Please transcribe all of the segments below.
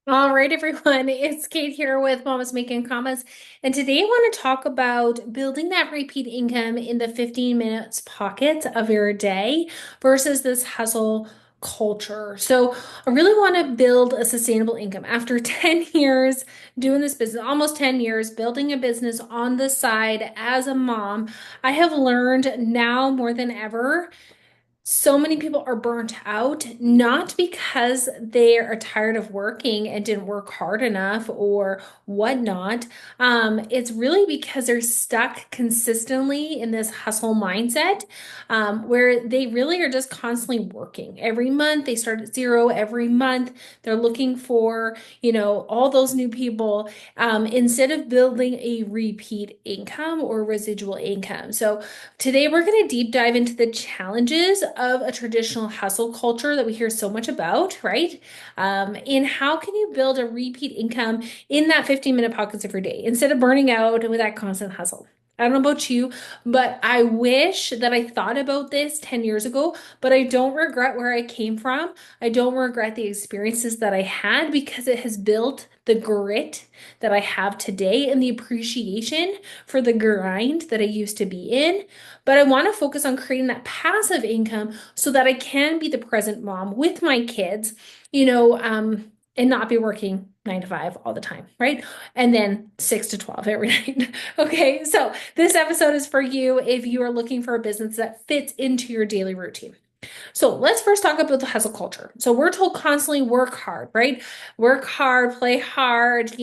All right, everyone, it's Kate here with Mama's Making Comments. And today I want to talk about building that repeat income in the 15 minutes pocket of your day versus this hustle culture. So I really want to build a sustainable income. After 10 years doing this business, almost 10 years building a business on the side as a mom, I have learned now more than ever so many people are burnt out, not because they are tired of working and didn't work hard enough or whatnot. It's really because they're stuck consistently in this hustle mindset, where they really are just constantly working. Every month they start at zero. Every month they're looking for, all those new people, instead of building a repeat income or residual income. So today, we're going to deep dive into the challenges of a traditional hustle culture that we hear so much about, right? And how can you build a repeat income in that 15-minute pockets of your day instead of burning out with that constant hustle? I don't know about you, but I wish that I thought about this 10 years ago, but I don't regret where I came from. I don't regret the experiences that I had because it has built the grit that I have today and the appreciation for the grind that I used to be in. But I want to focus on creating that passive income so that I can be the present mom with my kids, and not be working 9 to 5 all the time, right? And then 6 to 12 every night. Okay, so this episode is for you if you are looking for a business that fits into your daily routine. So let's first talk about the hustle culture. So we're told constantly work hard, right? Work hard, play hard,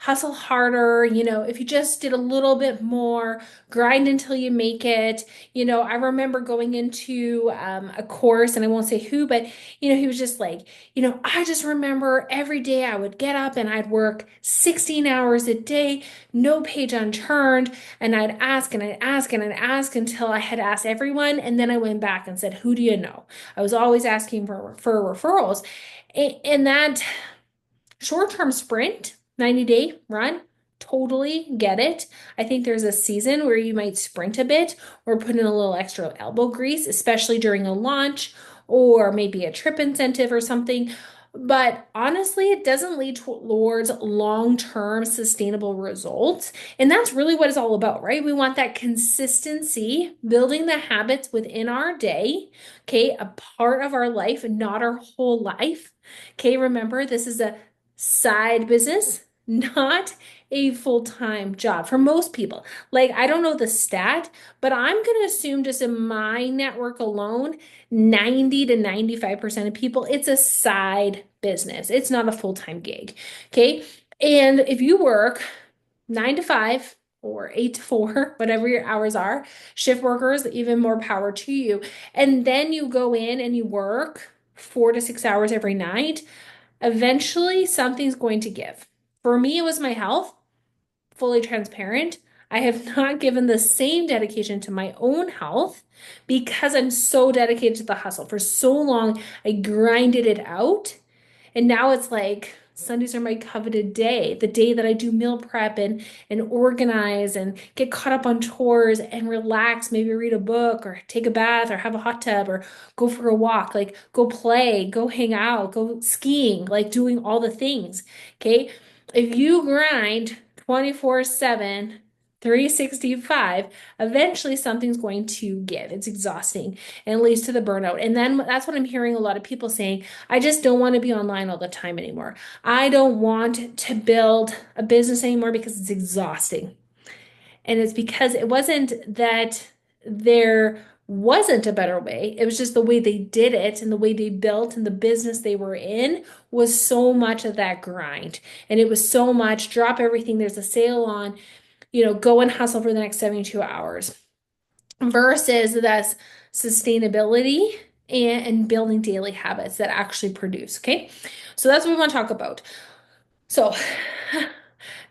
hustle harder. If you just did a little bit more, grind until you make it. I remember going into a course, and I won't say who, but he was just like, I just remember every day I would get up and I'd work 16 hours a day, no page unturned, and I'd ask and I'd ask and I'd ask until I had asked everyone, and then I went back and said, "Who do you know?" I was always asking for referrals. And that short-term sprint, 90-day run, totally get it. I think there's a season where you might sprint a bit or put in a little extra elbow grease, especially during a launch or maybe a trip incentive or something. But honestly, it doesn't lead towards long-term sustainable results. And that's really what it's all about, right? We want that consistency, building the habits within our day, okay, a part of our life, not our whole life. Okay, remember, this is a side business, not a full-time job for most people. Like, I don't know the stat, but I'm going to assume just in my network alone, 90 to 95% of people, it's a side business. It's not a full-time gig. Okay. And if you work 9 to 5 or 8 to 4, whatever your hours are, shift workers, even more power to you. And then you go in and you work 4 to 6 hours every night. Eventually, something's going to give. For me, it was my health, fully transparent. I have not given the same dedication to my own health because I'm so dedicated to the hustle. For so long, I grinded it out. And now it's like Sundays are my coveted day, the day that I do meal prep and organize and get caught up on chores and relax, maybe read a book or take a bath or have a hot tub or go for a walk, like go play, go hang out, go skiing, like doing all the things. Okay. If you grind 24/7, 365, eventually something's going to give. It's exhausting and it leads to the burnout. And then that's what I'm hearing a lot of people saying. I just don't want to be online all the time anymore. I don't want to build a business anymore because it's exhausting. And it's because it wasn't that there wasn't a better way. It was just the way they did it and the way they built and the business they were in was so much of that grind. And it was so much drop everything. There's a sale on, go and hustle for the next 72 hours versus that's sustainability and building daily habits that actually produce. Okay. So that's what we want to talk about. So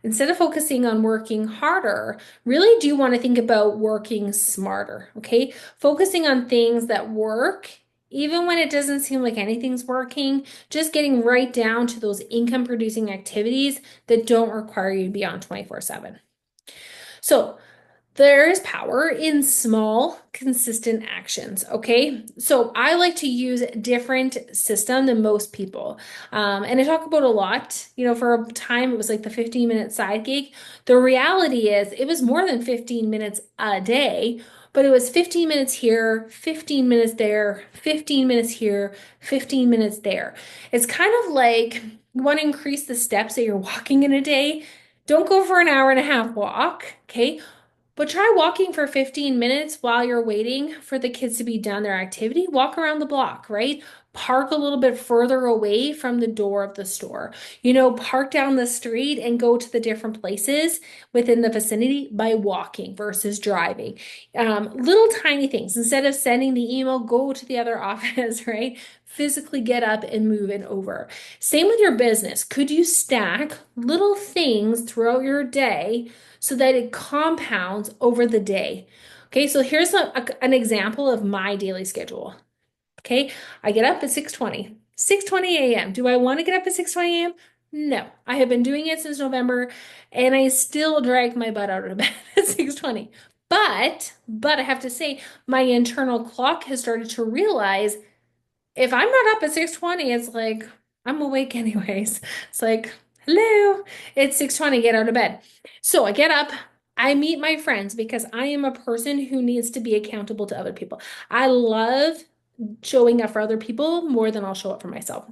instead of focusing on working harder, really do want to think about working smarter. Okay. Focusing on things that work. Even when it doesn't seem like anything's working, just getting right down to those income producing activities that don't require you to be on 24/7. So There is power in small, consistent actions. Okay. So I like to use a different system than most people. And I talk about a lot, for a time it was like the 15-minute side gig. The reality is it was more than 15 minutes a day, but it was 15 minutes here, 15 minutes there, 15 minutes here, 15 minutes there. It's kind of like you want to increase the steps that you're walking in a day. Don't go for an hour and a half walk. Okay, but try walking for 15 minutes while you're waiting for the kids to be done their activity. Walk around the block, right? Park a little bit further away from the door of the store. Park down the street and go to the different places within the vicinity by walking versus driving. Little tiny things. Instead of sending the email, go to the other office, right? Physically get up and move it over. Same with your business. Could you stack little things throughout your day so that it compounds over the day? Okay, so here's an example of my daily schedule. Okay, I get up at 6:20 a.m. Do I want to get up at 6:20 a.m.? No, I have been doing it since November and I still drag my butt out of bed at 6:20. But I have to say, my internal clock has started to realize if I'm not up at 6:20, it's like I'm awake anyways. It's like, hello, it's 6:20, get out of bed. So I get up, I meet my friends because I am a person who needs to be accountable to other people. I love showing up for other people more than I'll show up for myself.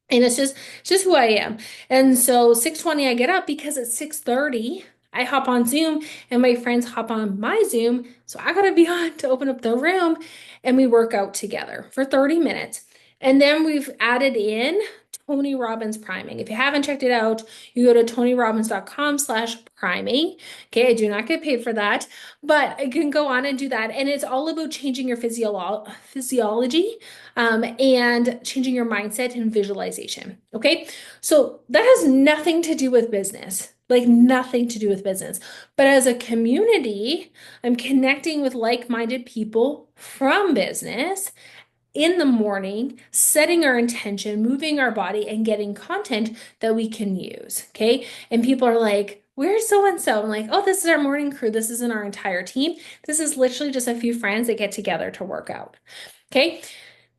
And it's just who I am. And so 6:20 I get up because at 6:30 I hop on Zoom and my friends hop on my Zoom. So I gotta be on to open up the room and we work out together for 30 minutes. And then we've added in Tony Robbins priming. If you haven't checked it out, you go to tonyrobbins.com/priming. Okay, I do not get paid for that, but I can go on and do that. And it's all about changing your physiology and changing your mindset and visualization. Okay. So that has nothing to do with business, like nothing to do with business. But as a community, I'm connecting with like-minded people from business in the morning, setting our intention, moving our body, and getting content that we can use. Okay. And people are like, where's so and so? I'm like, oh, this is our morning crew. This isn't our entire team. This is literally just a few friends that get together to work out. Okay.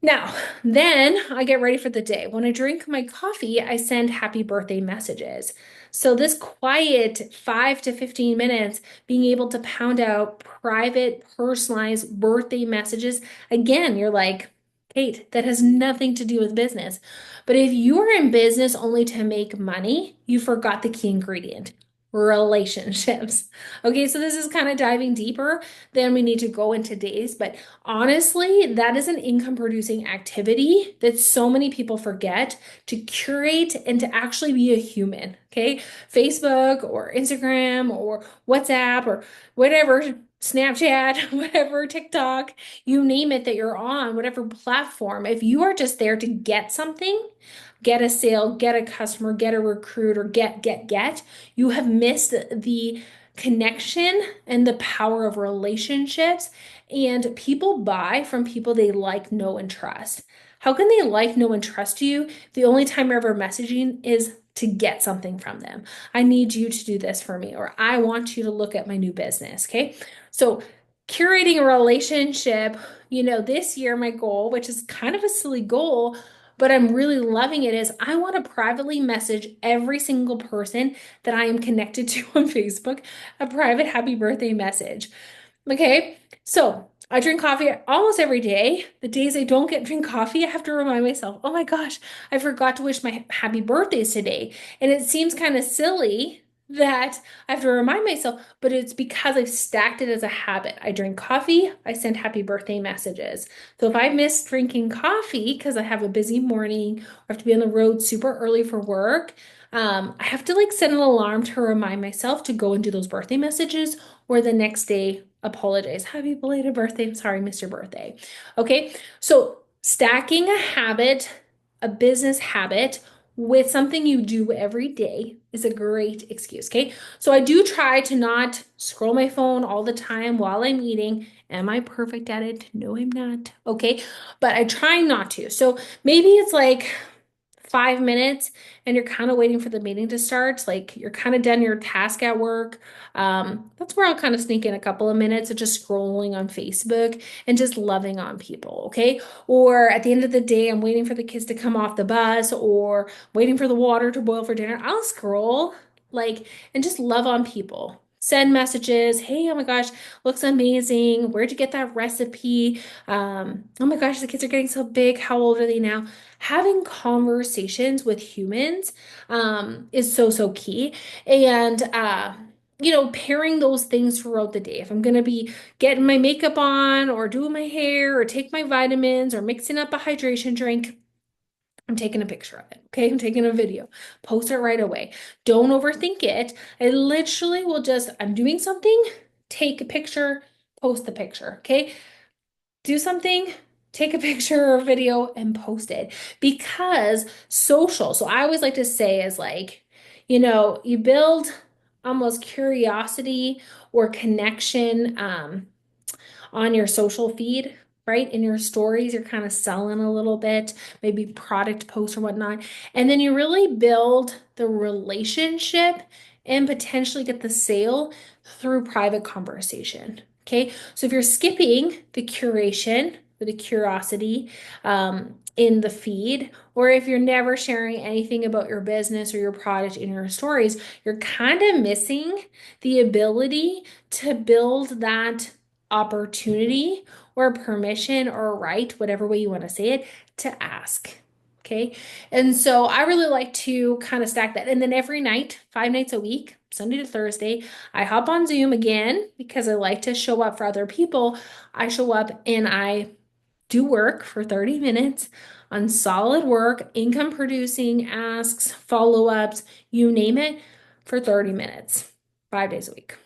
Now, then I get ready for the day. When I drink my coffee, I send happy birthday messages. So, this quiet 5 to 15 minutes, being able to pound out private, personalized birthday messages, again, you're like, Kate, that has nothing to do with business. But if you are in business only to make money, you forgot the key ingredient. Relationships. Okay, so this is kind of diving deeper than we need to go into days, but honestly, that is an income producing activity that so many people forget to curate and to actually be a human. Okay. Facebook or Instagram or WhatsApp or whatever, Snapchat, whatever, TikTok, you name it that you're on, whatever platform. If you are just there to get something, get a sale, get a customer, get a recruit, or get, you have missed the connection and the power of relationships. And people buy from people they like, know, and trust. How can they like, know, and trust you? The only time you're ever messaging is to get something from them. I need you to do this for me, or I want you to look at my new business. Okay. So, curating a relationship, this year, my goal, which is kind of a silly goal, but I'm really loving it, is I want to privately message every single person that I am connected to on Facebook a private happy birthday message. Okay, so I drink coffee almost every day. The days I don't get drink coffee, I have to remind myself, oh my gosh, I forgot to wish my happy birthdays today. And it seems kind of silly that I have to remind myself, but it's because I've stacked it as a habit. I drink coffee, I send happy birthday messages. So if I miss drinking coffee because I have a busy morning or have to be on the road super early for work, I have to like set an alarm to remind myself to go and do those birthday messages, or the next day apologize. Happy belated birthday. I'm sorry, Mr. Birthday. Okay. So stacking a habit, a business habit with something you do every day is a great excuse. Okay. So I do try to not scroll my phone all the time while I'm eating. Am I perfect at it? No, I'm not. Okay. But I try not to. So maybe it's like 5 minutes and you're kind of waiting for the meeting to start, like you're kind of done your task at work, that's where I'll kind of sneak in a couple of minutes of just scrolling on Facebook and just loving on people, okay? Or at the end of the day, I'm waiting for the kids to come off the bus or waiting for the water to boil for dinner. I'll scroll like and just love on people. Send messages. Hey, oh my gosh, looks amazing. Where'd you get that recipe? Oh my gosh, the kids are getting so big. How old are they now? Having conversations with humans is so, so key. And, pairing those things throughout the day. If I'm going to be getting my makeup on or doing my hair or take my vitamins or mixing up a hydration drink, I'm taking a picture of it. Okay. I'm taking a video. Post it right away. Don't overthink it. I literally will just, I'm doing something, take a picture, post the picture. Okay. Do something, take a picture or video and post it because social. So I always like to say is like, you build almost curiosity or connection. On your social feed, right? In your stories, you're kind of selling a little bit, maybe product posts or whatnot. And then you really build the relationship and potentially get the sale through private conversation. Okay. So if you're skipping the curation or the curiosity in the feed, or if you're never sharing anything about your business or your product in your stories, you're kind of missing the ability to build that opportunity or permission or right, whatever way you want to say it, to ask. Okay. And so I really like to kind of stack that. And then every night, 5 nights a week, Sunday to Thursday, I hop on Zoom again because I like to show up for other people. I show up and I do work for 30 minutes on solid work, income producing asks, follow ups, you name it, for 30 minutes, 5 days a week.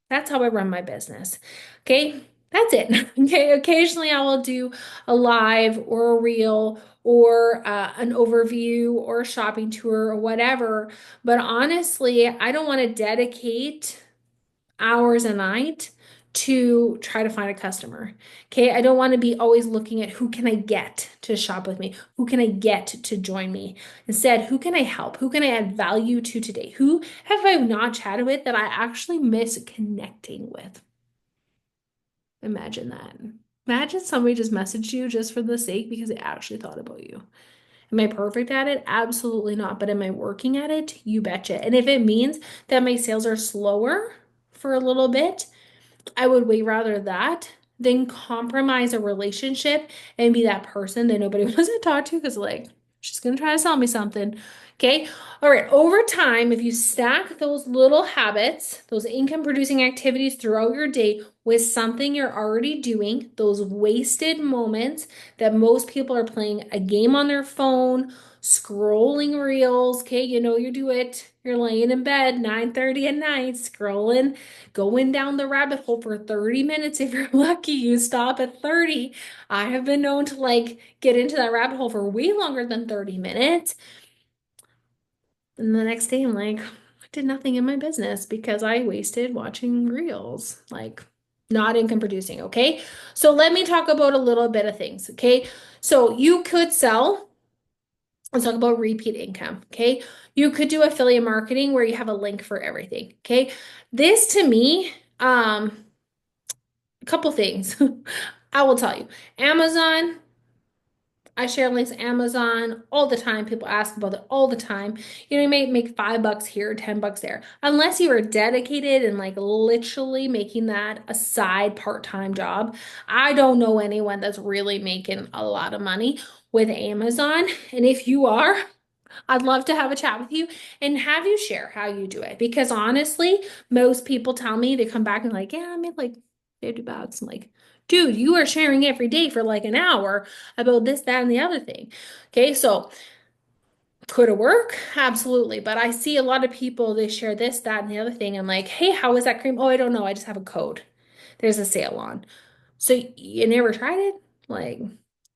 That's how I run my business. Okay, that's it. Okay, occasionally I will do a live or a reel or an overview or a shopping tour or whatever. But honestly, I don't want to dedicate hours a night to try to find a customer. Okay, I don't want to be always looking at who can I get to shop with me? Who can I get to join me? Instead, who can I help? Who can I add value to today? Who have I not chatted with that I actually miss connecting with? Imagine that. Imagine somebody just messaged you just for the sake because they actually thought about you. Am I perfect at it? Absolutely not. But am I working at it? You betcha. And if it means that my sales are slower for a little bit, I would way rather that than compromise a relationship and be that person that nobody wants to talk to because, like, she's going to try to sell me something. Okay. All right. Over time, if you stack those little habits, those income producing activities throughout your day with something you're already doing, those wasted moments that most people are playing a game on their phone, scrolling reels. Okay. You do it. You're laying in bed 9:30 at night, scrolling, going down the rabbit hole for 30 minutes. If you're lucky, you stop at 30. I have been known to like get into that rabbit hole for way longer than 30 minutes. And the next day, I'm like, I did nothing in my business because I wasted watching reels. Like, not income producing. Okay. So let me talk about a little bit of things. Okay. So you could sell. Let's talk about repeat income. Okay. You could do affiliate marketing where you have a link for everything. Okay. This to me, a couple things. I will tell you. Amazon, I share links to Amazon all the time. People ask about it all the time. You may make $5 here, $10 there. Unless you are dedicated and like literally making that a side part-time job. I don't know anyone that's really making a lot of money with Amazon. And if you are, I'd love to have a chat with you and have you share how you do it. Because honestly, most people tell me, they come back and like, yeah, I made like $50. I'm like, dude, you are sharing every day for like an hour about this, that, and the other thing. Okay, so could it work? Absolutely. But I see a lot of people, they share this, that, and the other thing. I'm like, hey, how is that cream? Oh, I don't know. I just have a code. There's a sale on. So you never tried it? Like,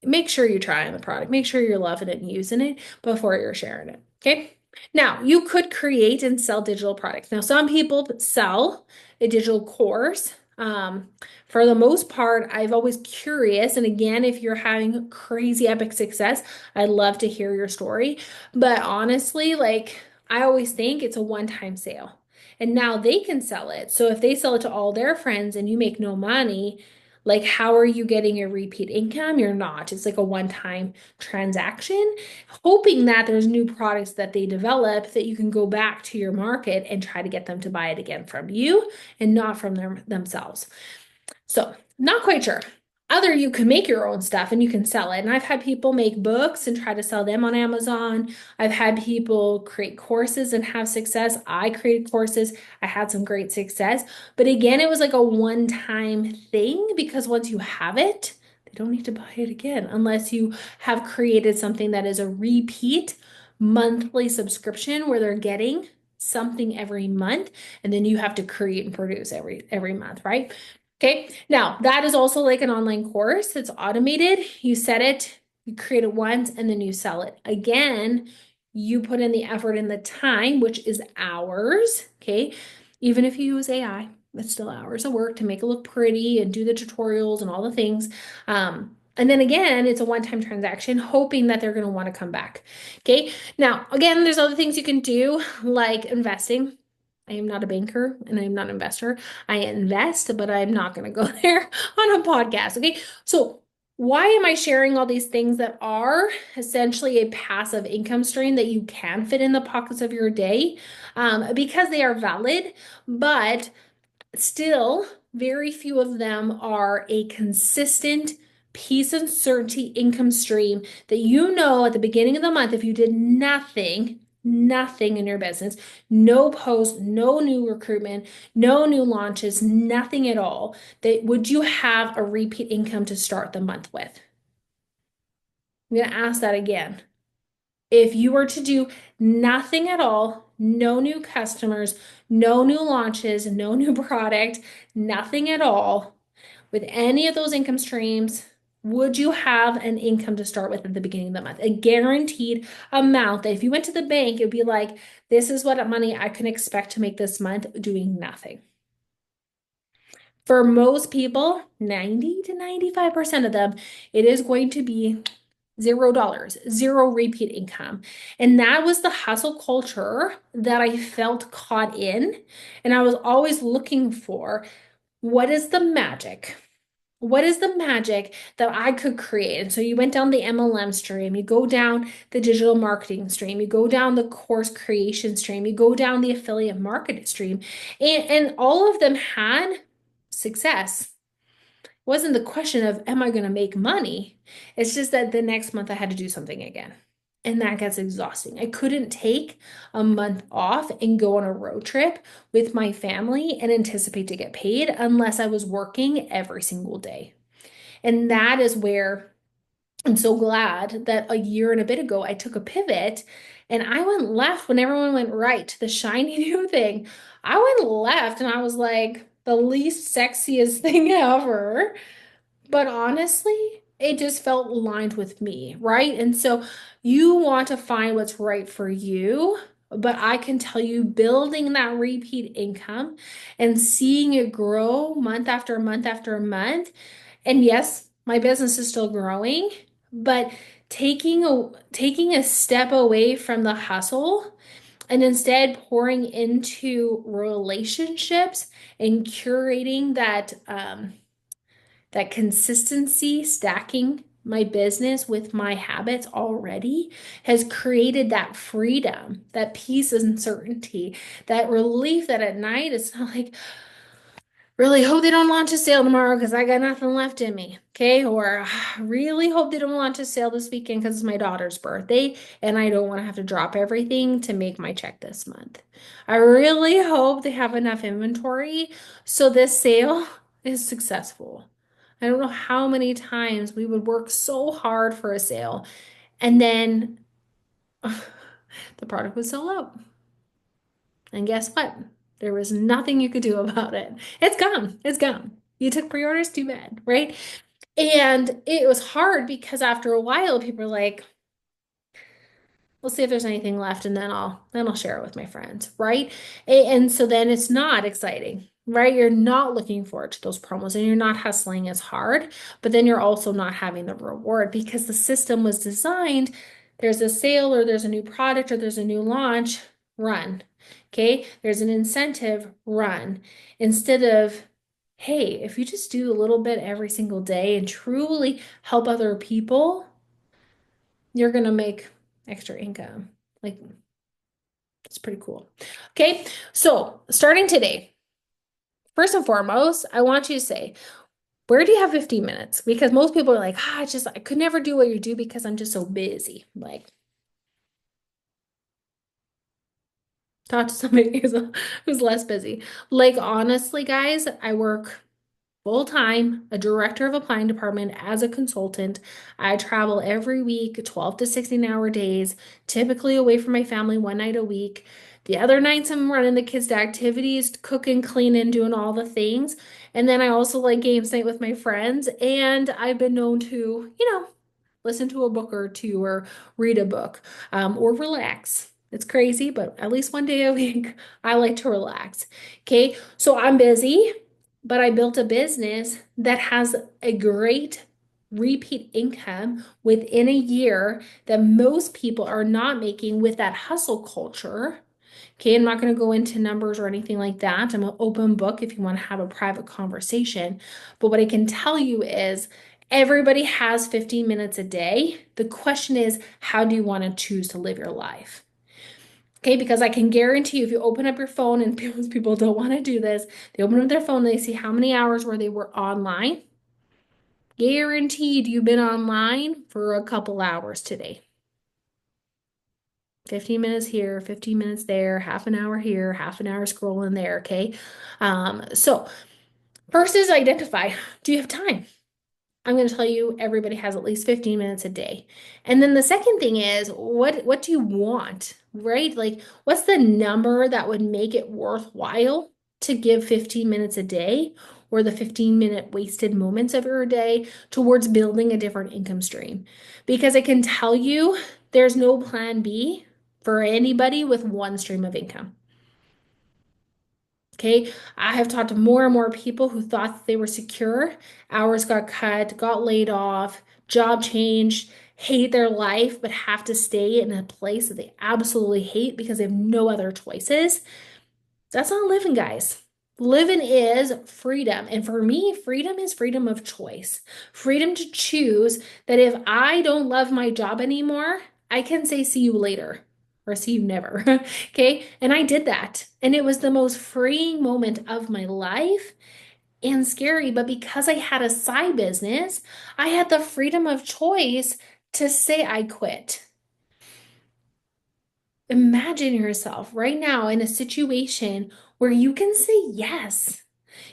make sure you're trying the product. Make sure you're loving it and using it before you're sharing it. Okay. Now, you could create and sell digital products. Now, some people sell a digital course. Um, for the most part, I've always curious. And again, if you're having crazy epic success, I'd love to hear your story. But honestly, like I always think it's a one-time sale. And now they can sell it. So if they sell it to all their friends and you make no money, like how are you getting your repeat income? You're not. It's like a one-time transaction, hoping that there's new products that they develop that you can go back to your market and try to get them to buy it again from you and not from themselves. So, not quite sure. Other, you can make your own stuff and you can sell it. And I've had people make books and try to sell them on Amazon. I've had people create courses and have success. I created courses. I had some great success. But again, it was like a one-time thing because once you have it, they don't need to buy it again unless you have created something that is a repeat monthly subscription where they're getting something every month and then you have to create and produce every month, right? Okay, now that is also like an online course. It's automated. You set it, you create it once, and then you sell it. Again, you put in the effort and the time, which is hours. Okay, even if you use AI, it's still hours of work to make it look pretty and do the tutorials and all the things. And then again, it's a one-time transaction, hoping that they're going to want to come back. Okay, now again, there's other things you can do like investing. I am not a banker and I am not an investor. I invest, but I'm not going to go there on a podcast. Okay. So, why am I sharing all these things that are essentially a passive income stream that you can fit in the pockets of your day? Because they are valid, but still, very few of them are a consistent peace and certainty income stream that you know at the beginning of the month, if you did nothing in your business, no post, no new recruitment, no new launches, nothing at all, that would you have a repeat income to start the month with? I'm going to ask that again. If you were to do nothing at all, no new customers, no new launches, no new product, nothing at all with any of those income streams, would you have an income to start with at the beginning of the month? A guaranteed amount that if you went to the bank, it would be like, this is what money I can expect to make this month doing nothing. For most people, 90 to 95% of them, it is going to be $0, zero repeat income. And that was the hustle culture that I felt caught in. And I was always looking for what is the magic? What is the magic that I could create? And so you went down the MLM stream, you go down the digital marketing stream, you go down the course creation stream, you go down the affiliate marketing stream, and all of them had success. It wasn't the question of, am I going to make money? It's just that the next month I had to do something again. And that gets exhausting. I couldn't take a month off and go on a road trip with my family and anticipate to get paid unless I was working every single day. And that is where I'm so glad that a year and a bit ago I took a pivot and I went left when everyone went right to the shiny new thing. I went left and I was like the least sexiest thing ever. But honestly, it just felt aligned with me, right? And so you want to find what's right for you. But I can tell you, building that repeat income and seeing it grow month after month after month. And yes, my business is still growing, but taking a step away from the hustle and instead pouring into relationships and curating that consistency, stacking my business with my habits already has created that freedom, that peace and certainty, that relief that at night it's not like, really hope they don't launch a sale tomorrow because I got nothing left in me. Okay. Or really hope they don't launch a sale this weekend because it's my daughter's birthday and I don't want to have to drop everything to make my check this month. I really hope they have enough inventory so this sale is successful. I don't know how many times we would work so hard for a sale and then the product would sell out. And guess what? There was nothing you could do about it. It's gone. It's gone. You took pre-orders, too bad, right? And it was hard because after a while, people are like, we'll see if there's anything left, and then I'll share it with my friends, right? And so then it's not exciting. right? You're not looking forward to those promos and you're not hustling as hard, but then you're also not having the reward because the system was designed. There's a sale or there's a new product or there's a new launch, run. Okay. There's an incentive, run. Instead of, hey, if you just do a little bit every single day and truly help other people, you're going to make extra income. Like, it's pretty cool. Okay. So starting today, first and foremost, I want you to say, where do you have 15 minutes? Because most people are like, I could never do what you do because I'm just so busy. Like, talk to somebody who's less busy. Like, honestly, guys, I work full time, a director of a planning department as a consultant. I travel every week, 12 to 16-hour days, typically away from my family 1 night a week. The other nights I'm running the kids to activities, cooking, cleaning, doing all the things. And then I also like games night with my friends. And I've been known to, listen to a book or two or read a book or relax. It's crazy, but at least 1 day a week, I like to relax. Okay, so I'm busy, but I built a business that has a great repeat income within a year that most people are not making with that hustle culture. Okay, I'm not going to go into numbers or anything like that. I'm an open book if you want to have a private conversation. But what I can tell you is everybody has 15 minutes a day. The question is, how do you want to choose to live your life? Okay, because I can guarantee you, if you open up your phone, and people don't want to do this, they open up their phone, they see how many hours where they were online. Guaranteed you've been online for a couple hours today. 15 minutes here, 15 minutes there, half an hour here, half an hour scrolling there. Okay. So first is identify, do you have time? I'm going to tell you everybody has at least 15 minutes a day. And then the second thing is what do you want, right? Like what's the number that would make it worthwhile to give 15 minutes a day or the 15-minute wasted moments of your day towards building a different income stream? Because I can tell you there's no plan B for anybody with one stream of income. Okay, I have talked to more and more people who thought that they were secure. Hours got cut, got laid off, job changed, hate their life, but have to stay in a place that they absolutely hate because they have no other choices. That's not living, guys. Living is freedom. And for me, freedom is freedom of choice. Freedom to choose that if I don't love my job anymore, I can say, see you later or see you never. Okay. And I did that. And it was the most freeing moment of my life and scary. But because I had a side business, I had the freedom of choice to say I quit. Imagine yourself right now in a situation where you can say yes.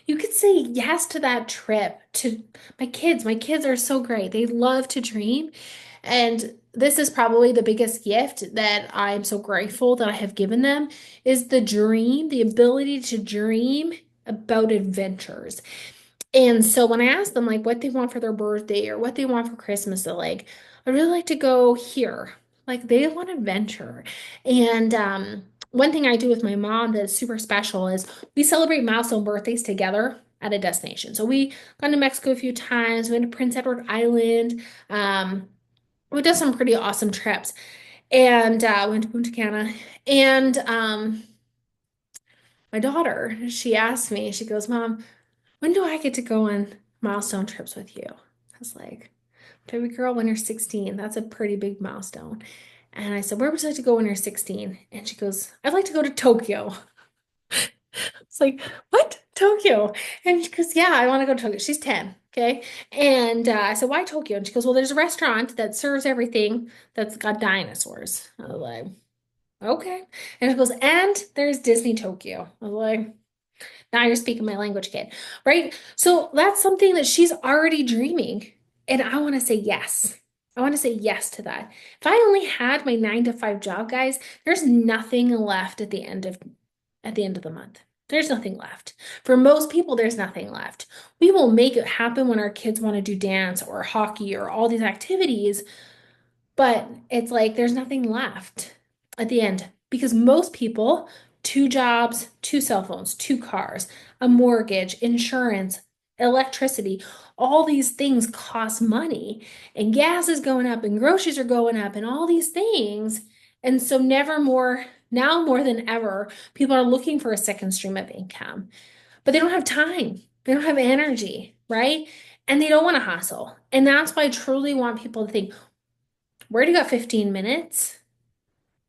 You could say yes to that trip to my kids. My kids are so great. They love to dream. And this is probably the biggest gift that I'm so grateful that I have given them is the dream, the ability to dream about adventures. And so when I ask them like what they want for their birthday or what they want for Christmas, they're like, I really like to go here. Like they want adventure. And one thing I do with my mom that's super special is we celebrate milestone birthdays together at a destination. So we gone to Mexico a few times, went to Prince Edward Island. We did some pretty awesome trips and went to Punta Cana. And my daughter, she asked me, she goes, Mom, when do I get to go on milestone trips with you? I was like, baby girl, when you're 16, that's a pretty big milestone. And I said, where would you like to go when you're 16? And she goes, I'd like to go to Tokyo. It's like, what? Tokyo? And she goes, yeah, I want to go to Tokyo. She's 10. Okay. And I said, why Tokyo? And she goes, well, there's a restaurant that serves everything that's got dinosaurs. I was like, okay. And she goes, and there's Disney Tokyo. I was like, now you're speaking my language, kid, right? So that's something that she's already dreaming. And I want to say yes. I want to say yes to that. If I only had my 9 to 5 job, guys, there's nothing left at the end of the month. There's nothing left. For most people, there's nothing left. We will make it happen when our kids want to do dance or hockey or all these activities, but it's like there's nothing left at the end because most people two jobs, two cell phones, two cars, a mortgage, insurance, electricity. All these things cost money, and gas is going up, and groceries are going up, and all these things. And so, never more, now more than ever, people are looking for a second stream of income, but they don't have time, they don't have energy, right? And they don't want to hustle. And that's why I truly want people to think, where do you got 15 minutes?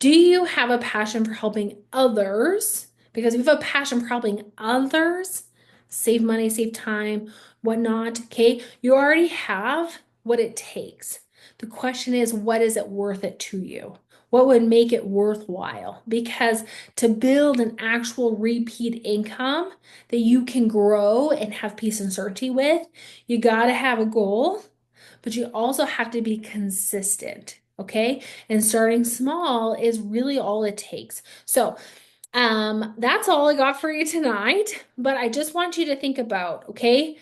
Do you have a passion for helping others? Because if you have a passion for helping others, save money, save time, whatnot, okay, you already have what it takes. The question is, what is it worth it to you? What would make it worthwhile? Because to build an actual repeat income that you can grow and have peace and certainty with, you got to have a goal, but you also have to be consistent. Okay. And starting small is really all it takes. So, that's all I got for you tonight. But I just want you to think about, okay,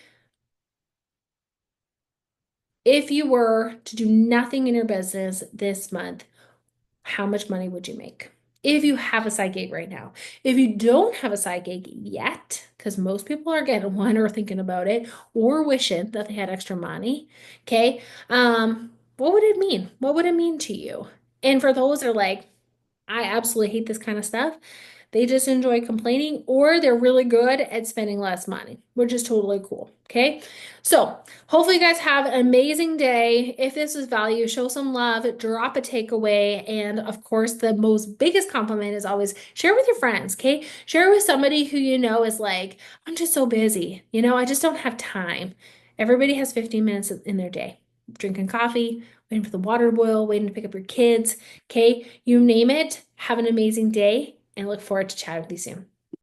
if you were to do nothing in your business this month, how much money would you make? If you have a side gig right now. If you don't have a side gig yet, because most people are getting one or thinking about it or wishing that they had extra money, okay, what would it mean? What would it mean to you? And for those that are like, I absolutely hate this kind of stuff. They just enjoy complaining, or they're really good at spending less money, which is totally cool. Okay. So hopefully you guys have an amazing day. If this is value, show some love, drop a takeaway. And of course, the most biggest compliment is always share with your friends. Okay. Share with somebody who you know is like, I'm just so busy. I just don't have time. Everybody has 15 minutes in their day, drinking coffee, waiting for the water to boil, waiting to pick up your kids. Okay, you name it. Have an amazing day and look forward to chatting with you soon.